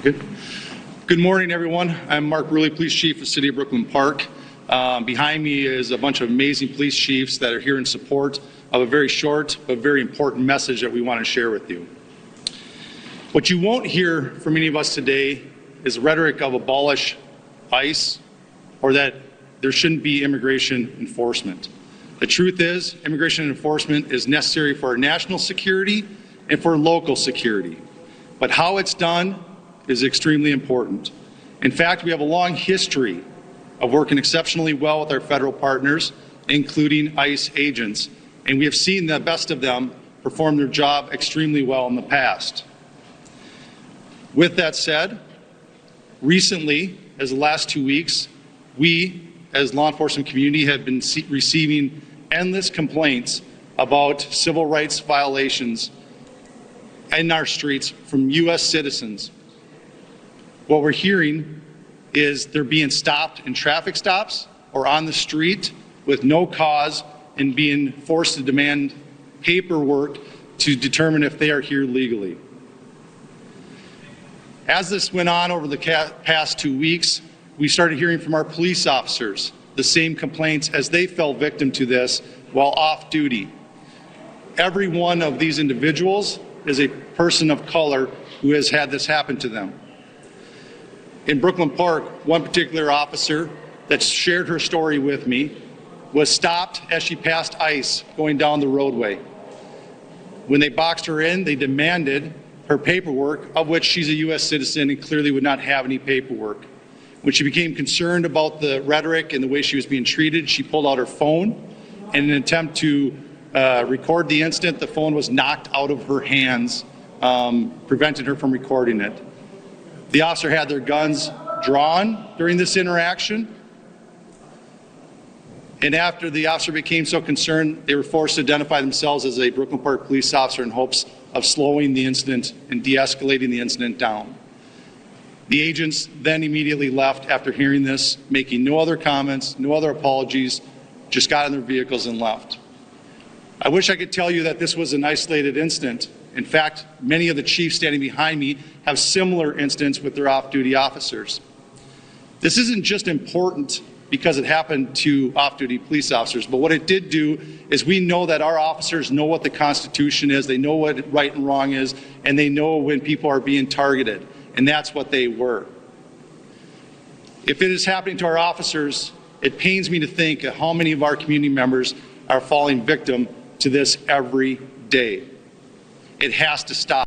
Good. Good morning, everyone. I'm Mark Ruley, Police Chief of the City of Brooklyn Park. Behind me is a bunch of amazing police chiefs that are here in support of a very short but very important message that we want to share with you. What you won't hear from any of us today is rhetoric of abolish ICE or that there shouldn't be immigration enforcement. The truth is, immigration enforcement is necessary for our national security and for local security. But how it's done is extremely important. In fact, we have a long history of working exceptionally well with our federal partners, including ICE agents, and we have seen the best of them perform their job extremely well in the past. With that said, recently, as the last 2 weeks, we, as law enforcement community, have been receiving endless complaints about civil rights violations in our streets from U.S. citizens. What we're hearing is they're being stopped in traffic stops or on the street with no cause and being forced to demand paperwork to determine if they are here legally. As this went on over the past 2 weeks, we started hearing from our police officers the same complaints as they fell victim to this while off duty. Every one of these individuals is a person of color who has had this happen to them. In Brooklyn Park, one particular officer that shared her story with me was stopped as she passed ICE going down the roadway. When they boxed her in, they demanded her paperwork, of which she's a U.S. citizen and clearly would not have any paperwork. When she became concerned about the rhetoric and the way she was being treated, she pulled out her phone. In an attempt to record the incident, the phone was knocked out of her hands, prevented her from recording it. The officer had their guns drawn during this interaction. And after the officer became so concerned, they were forced to identify themselves as a Brooklyn Park police officer in hopes of slowing the incident and de-escalating the incident down. The agents then immediately left after hearing this, making no other comments, no other apologies, just got in their vehicles and left. I wish I could tell you that this was an isolated incident. In fact, many of the chiefs standing behind me have similar incidents with their off-duty officers. This isn't just important because it happened to off-duty police officers, but what it did do is we know that our officers know what the Constitution is, they know what right and wrong is, and they know when people are being targeted, and that's what they were. If it is happening to our officers, it pains me to think of how many of our community members are falling victim to this every day. It has to stop.